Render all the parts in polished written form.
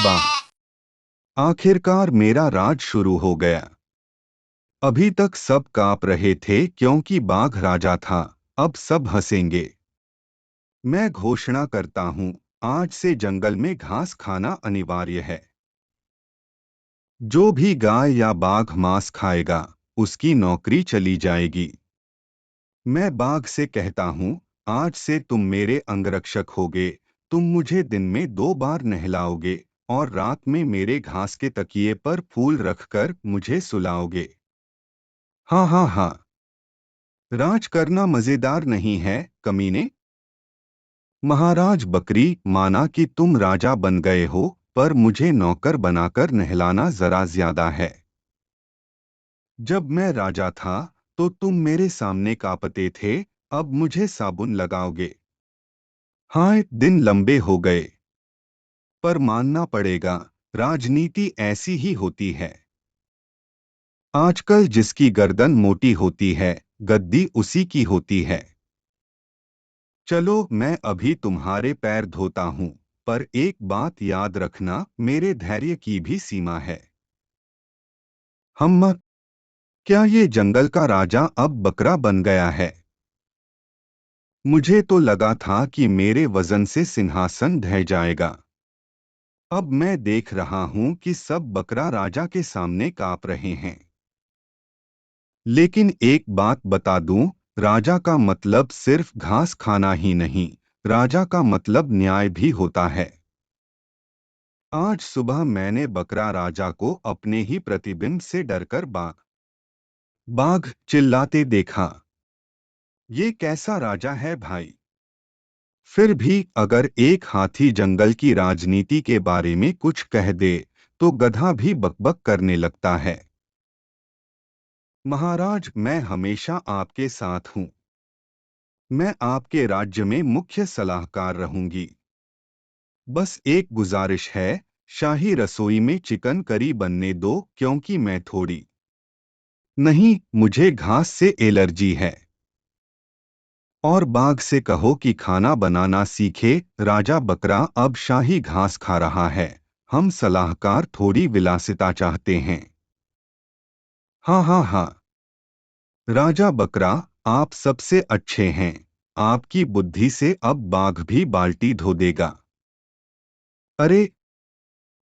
वाह! आखिरकार मेरा राज शुरू हो गया। अभी तक सब कांप रहे थे क्योंकि बाघ राजा था। अब सब हंसेंगे। मैं घोषणा करता हूं, आज से जंगल में घास खाना अनिवार्य है। जो भी गाय या बाघ मांस खाएगा, उसकी नौकरी चली जाएगी। मैं बाघ से कहता हूं, आज से तुम मेरे अंगरक्षक होगे। तुम मुझे दिन में 2 बार नहलाओगे और रात में मेरे घास के तकिए पर फूल रखकर मुझे सुलाओगे। हाँ हाँ हाँ। राज करना मजेदार नहीं है, कमीने। महाराज बकरी, माना कि तुम राजा बन गए हो, पर मुझे नौकर बनाकर नहलाना जरा ज्यादा है। जब मैं राजा था तो तुम मेरे सामने कांपते थे। अब मुझे साबुन लगाओगे। हाँ, दिन लंबे हो गए। पर मानना पड़ेगा, राजनीति ऐसी ही होती है। आजकल जिसकी गर्दन मोटी होती है, गद्दी उसी की होती है। चलो, मैं अभी तुम्हारे पैर धोता हूं, पर एक बात याद रखना, मेरे धैर्य की भी सीमा है। हम क्या ये जंगल का राजा अब बकरा बन गया है? मुझे तो लगा था कि मेरे वजन से सिंहासन ढह जाएगा। अब मैं देख रहा हूं कि सब बकरा राजा के सामने कांप रहे हैं। लेकिन एक बात बता दूं, राजा का मतलब सिर्फ घास खाना ही नहीं, राजा का मतलब न्याय भी होता है। आज सुबह मैंने बकरा राजा को अपने ही प्रतिबिंब से डरकर बाघ बाघ चिल्लाते देखा। ये कैसा राजा है भाई? फिर भी अगर एक हाथी जंगल की राजनीति के बारे में कुछ कह दे, तो गधा भी बकबक करने लगता है। महाराज, मैं हमेशा आपके साथ हूं। मैं आपके राज्य में मुख्य सलाहकार रहूंगी। बस एक गुजारिश है, शाही रसोई में चिकन करी बनने दो, क्योंकि मैं थोड़ी नहीं, मुझे घास से एलर्जी है। और बाघ से कहो कि खाना बनाना सीखे। राजा बकरा अब शाही घास खा रहा है। हम सलाहकार थोड़ी विलासिता चाहते हैं। हाँ हाँ हाँ। राजा बकरा, आप सबसे अच्छे हैं। आपकी बुद्धि से अब बाघ भी बाल्टी धो देगा। अरे,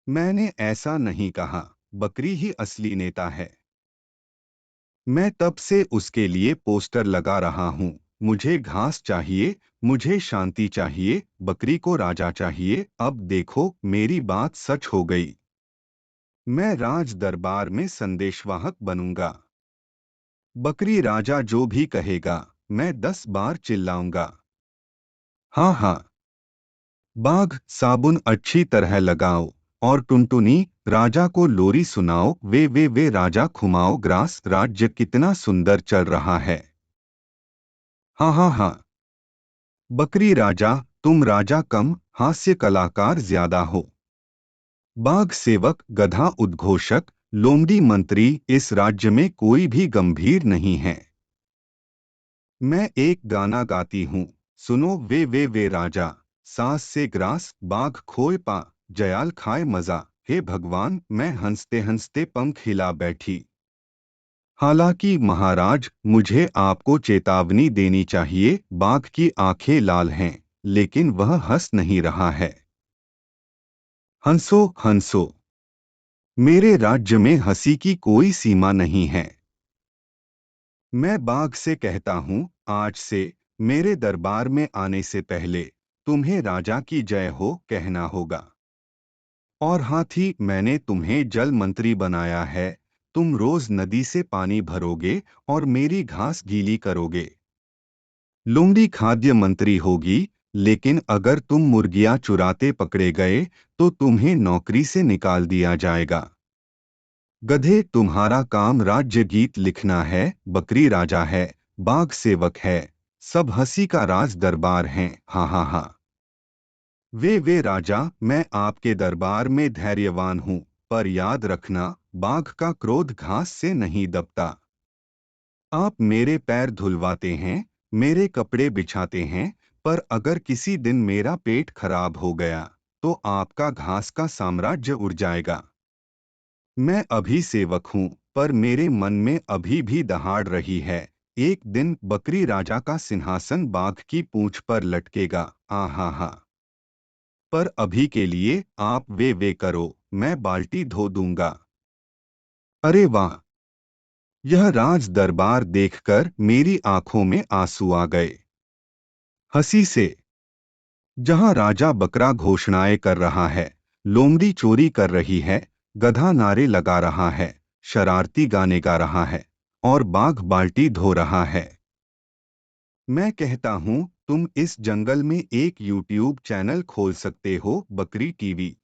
मैंने ऐसा नहीं कहा। बकरी ही असली नेता है। मैं तब से उसके लिए पोस्टर लगा रहा हूं। मुझे घास चाहिए, मुझे शांति चाहिए, बकरी को राजा चाहिए। अब देखो, मेरी बात सच हो गई। मैं राज दरबार में संदेशवाहक बनूंगा। बकरी राजा जो भी कहेगा, मैं 10 बार चिल्लाऊंगा। हाँ हाँ। बाघ, साबुन अच्छी तरह लगाओ। और टुनटुनी, राजा को लोरी सुनाओ। वे राजा खुमाओ ग्रास, राज्य कितना सुंदर चल रहा है। हाँ हाँ हाँ। बकरी राजा, तुम राजा कम, हास्य कलाकार ज्यादा हो। बाघ सेवक, गधा उद्घोषक, लोमड़ी मंत्री, इस राज्य में कोई भी गंभीर नहीं है। मैं एक गाना गाती हूँ, सुनो। वे राजा, सास से ग्रास, बाघ खोए पा, जयाल खाए मजा। हे भगवान, मैं हंसते हंसते पंख हिला बैठी। हालांकि महाराज, मुझे आपको चेतावनी देनी चाहिए। बाघ की आंखें लाल हैं, लेकिन वह हंस नहीं रहा है। हंसो हंसो। मेरे राज्य में हंसी की कोई सीमा नहीं है। मैं बाघ से कहता हूँ, आज से मेरे दरबार में आने से पहले तुम्हें राजा की जय हो कहना होगा। और हाथी, मैंने तुम्हें जल मंत्री बनाया है। तुम रोज नदी से पानी भरोगे और मेरी घास गीली करोगे। लोमड़ी खाद्य मंत्री होगी, लेकिन अगर तुम मुर्गियां चुराते पकड़े गए, तो तुम्हें नौकरी से निकाल दिया जाएगा। गधे, तुम्हारा काम राज्य गीत लिखना है। बकरी राजा है, बाघ सेवक है, सब हंसी का राज दरबार हैं। हाँ हाँ हाँ। वे राजा, मैं आपके दरबार में धैर्यवान हूँ, पर याद रखना, बाघ का क्रोध घास से नहीं दबता। आप मेरे पैर धुलवाते हैं, मेरे कपड़े बिछाते हैं, पर अगर किसी दिन मेरा पेट खराब हो गया, तो आपका घास का साम्राज्य उड़ जाएगा। मैं अभी सेवक हूँ, पर मेरे मन में अभी भी दहाड़ रही है। एक दिन बकरी राजा का सिंहासन बाघ की पूंछ पर लटकेगा। आहा हा। पर अभी के लिए आप वे करो, मैं बाल्टी धो दूंगा। अरे वाह! यह राज दरबार देखकर मेरी आंखों में आंसू आ गए। हंसी से जहां राजा बकरा घोषणाएं कर रहा है, लोमड़ी चोरी कर रही है, गधा नारे लगा रहा है, शरारती गाने गा रहा है और बाघ बाल्टी धो रहा है। मैं कहता हूं, तुम इस जंगल में एक यूट्यूब चैनल खोल सकते हो, बकरी टीवी।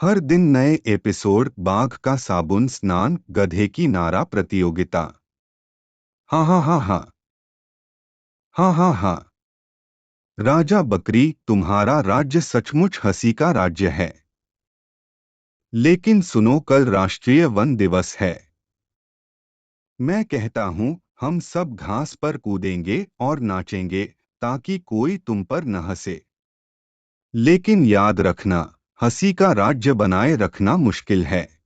हर दिन नए एपिसोड, बाघ का साबुन स्नान, गधे की नारा प्रतियोगिता। हाँ हाँ हाँ हाँ। हाँ हाँ हाँ। राजा बकरी, तुम्हारा राज्य सचमुच हंसी का राज्य है। लेकिन सुनो, कल राष्ट्रीय वन दिवस है। मैं कहता हूँ, हम सब घास पर कूदेंगे और नाचेंगे ताकि कोई तुम पर न हंसे। लेकिन याद रखना, हंसी का राज्य बनाए रखना मुश्किल है।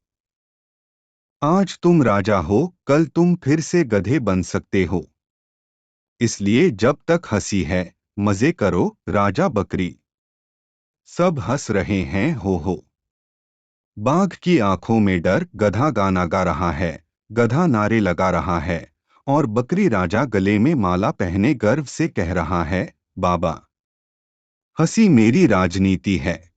आज तुम राजा हो, कल तुम फिर से गधे बन सकते हो। इसलिए जब तक हंसी है, मजे करो। राजा बकरी। सब हंस रहे हैं, हो। बाघ की आंखों में डर, गधा गाना गा रहा है, गधा नारे लगा रहा है और बकरी राजा गले में माला पहने गर्व से कह रहा है, बाबा, हंसी मेरी राजनीति है।